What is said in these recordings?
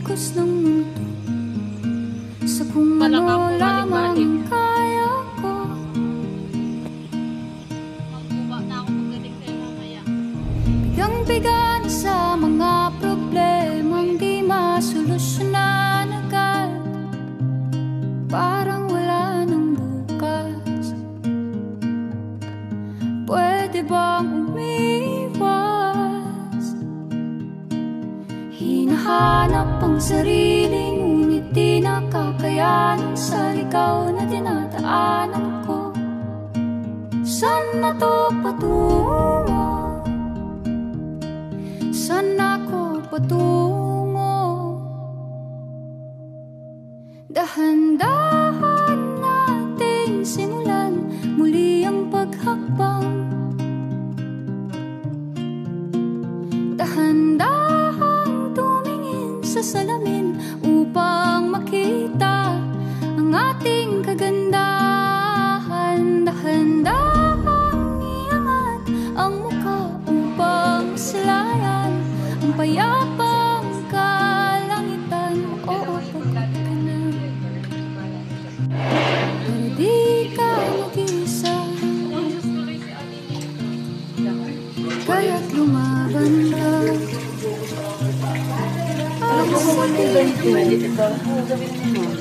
agos ng mundo, sa kung ano lamang ang kaya ko. Magbuba na ako magaling kayo mamaya. Bigang-bigan sa mga problemang di masolusyonan agad, parang wala nang bukas. Pwede bang umiwas? Hinahanap ang sarili, ngunit di nakakayanan sa ligaw na dinadaanan ko. Saan na to patungo? Saan ako patungo? Dahan-dahan natin simulan muli ang paghakbang. Dahan-dahan tumingin sa salamin upang makita ang ating kagandahan. Dahan-dahan iangat ang mukha upang silayan ang payapang kalangitan. Oo, pagkat ka na, pero di ka mag-isa, kaya't lumaban ka.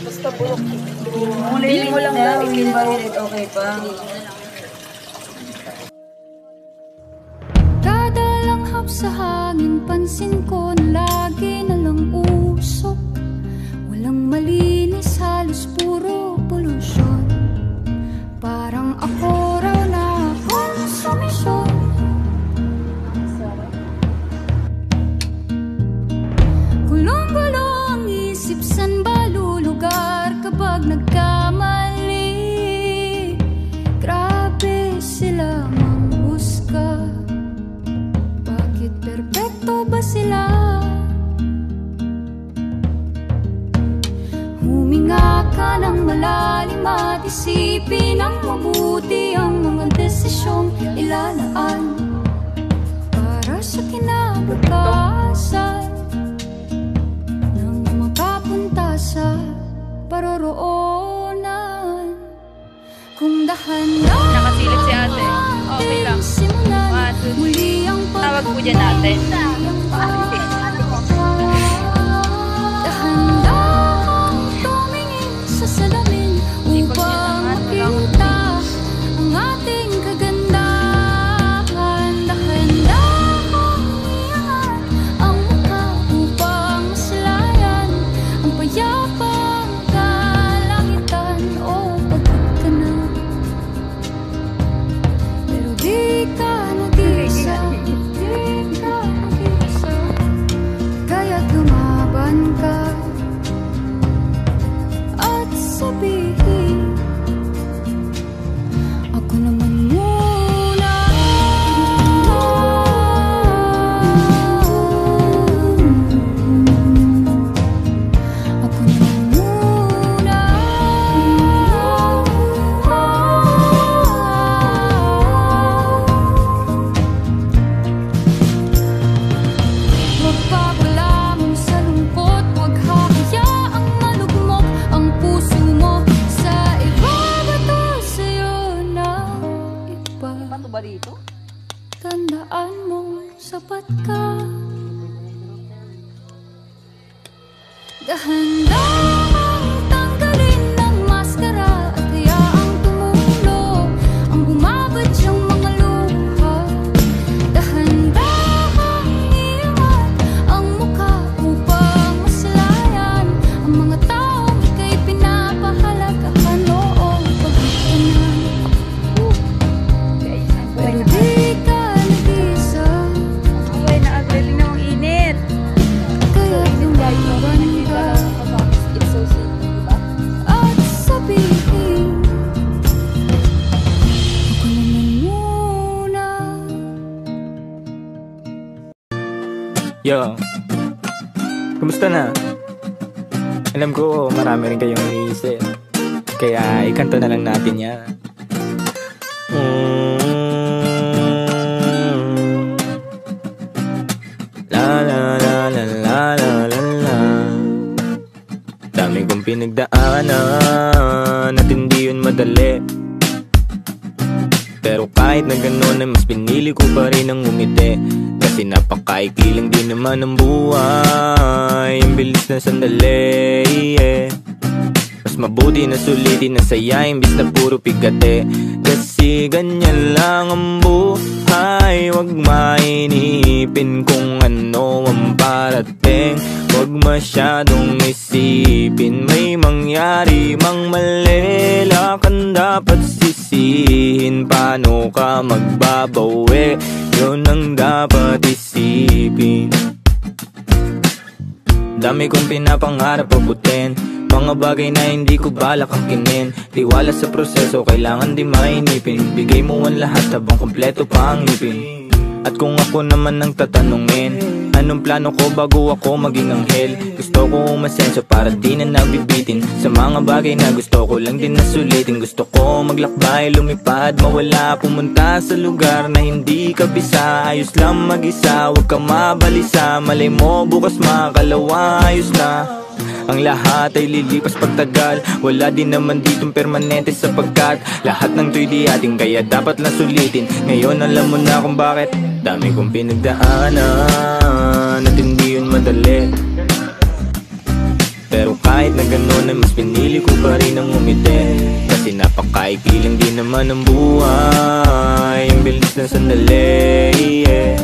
Basta bulok. Mulayin mo lang daw, i-invalidate, okay pa. Kada langhap sa hangin, pansin ko na lagi na lang usok. Walang malinis, halos puro polusyon. Parang ako raw na konsumisyon. Gulong-gulo ang isip, san ba lulugar kapag nagkamali? Grabe sila manghusga, bakit perpekto ba sila? Huminga ka ng malalim at isipin ng mabuti ang mga desisyong ilalaan para sa kinabukasan, sa paroroonan. Kung dahan-dahan Nakasilip si ate. Okay lang. simulan muli ang Tawag po dyan natin. dahan-dahan tumingin sa salamin upang makita ang ating kagandahan. Dahan-dahan iangat ang mukha upang masilayan ang payapang kalangitan. O pagod ka na, pero di ka nag-iisa, di ka nag-iisa, kaya't lumaban ka at sabihin, ako naman muna. Ako naman muna. Huwag papalamon sa lungkot, huwag hahayaang malugmok ang puso mo sa iba. Bato sa'yo ng iba. Pato ba dito? Tandaan mo, sapat ka. Dahan-dahang tanggalin ang maskara at hayaang tumulo ang bumabadyang mga luha. Dahan-dahang iangat ang mukha upang masilayan ang mga taong ika'y pinapahalagahan. Oo, pagod ka na, pero di ka nag-iisa, Ay, nakagaling na ang init. kaya't lumaban ka It's so sweet, diba? at sabihin, ako naman muna. Yo, kumusta na? Alam ko marami rin kayong iniisip, kaya ikanto na lang natin yan. La la la la la la la la. pinagdaanan at hindi yun madali. Pero kahit na gano'n ay mas pinili ko pa rin ang umiti. Kasi napakaikli lang din naman ang buhay, ang bilis na sandali, yeah. Mas mabuti na sulitin na saya imbis na puro pigate. Kasi ganyan lang ang buhay, wag mainipin kung ano ang parating. Wag masyadong isipin, may mangyari mang mali, lakan dapat sisihin. Paano ka magbabawi, yun ang dapat isipin. Dami kong pinapangarap abutin, mga bagay na hindi ko balak angkinin. Tiwala sa proseso, kailangan di mainipin. Bigay mo ang lahat habang kompleto pa ang ngipin. At kung ako naman ang tatanungin, anong plano ko bago ako maging anghel? Gusto ko umasenso para di na nabibitin sa mga bagay na gusto ko lang din na sulitin. Gusto ko maglakbay, lumipad, mawala, pumunta sa lugar na hindi kabisa. Ayos lang mag-isa, huwag ka mabalisa. Malay mo bukas makakalawa, ayos na. Ang lahat ay lilipas pagtagal, wala din naman ditong permanente sapagkat lahat ng to'y di ating, kaya dapat lang sulitin. Ngayon alam mo na kung bakit. Dami kong pinagdaanan at hindi yun madali. Pero kahit na gano'n ay mas pinili ko pa rin ang umiti. Kasi napakaikli lang din naman ang buhay, ang bilis na sandali, yeah.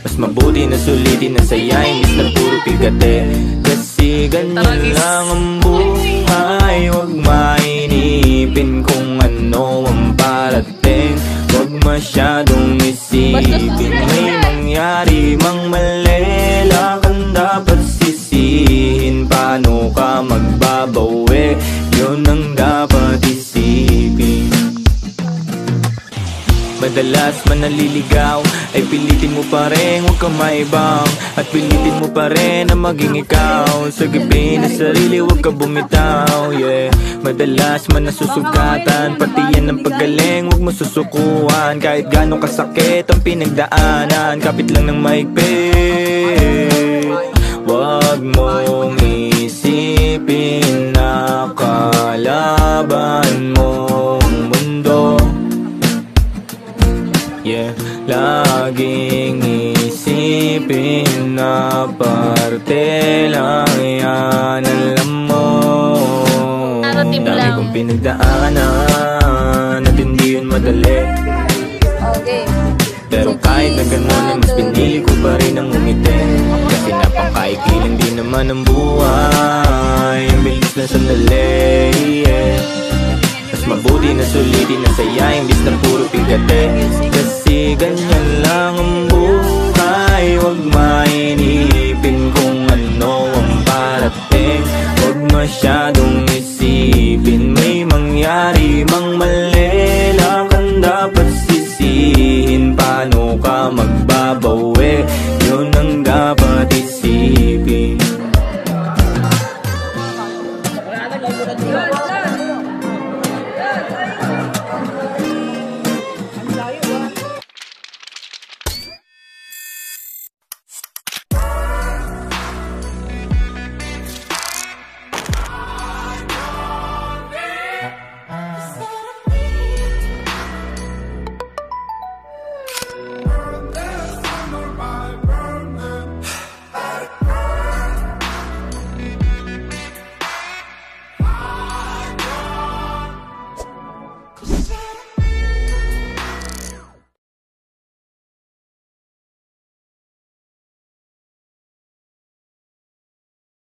Mas mabuti na sulitin na saya imbis na puro pigate. Kasi ganyan lang ang buhay, wag mainipin kung ano ang parating. Wag masyadong isipin, may mangyari mang mali, lakan dapat sisihin. Paano ka magbabawi, yun ang dapat isipin. Madalas man naliligaw ay pilitin mo pa rin, huwag kang maibang. At pilitin mo pa rin na maging ikaw. Sa gabi na sarili, huwag ka bumitaw, yeah. Madalas man nasusugatan, pati yan ang paggaling, huwag mo susukuhan. Kahit gano'ng kasakit ang pinagdaanan, kapit lang ng maigpit. Huwag mong isipin na kalaban mong mundo, yeah. Laging isipin na parte lang yan, alam mo. Dami kong pinagdaanan at hindi yun madali. Okay. Pero kahit na gano'n ay mas pinili ko pa rin ang umiti. Kasi napakaikli lang din naman ang buhay, ang bilis na sandali, yeah. Mas mabuti na sulitin na saya imbis na puro pigate. Kasi ganyan lang ang buhay, wag mainipin kung ano ang parating. Wag masyadong isipin, may mangyari mang mali, lakan dapat sisihin. Paano ka magbabawi,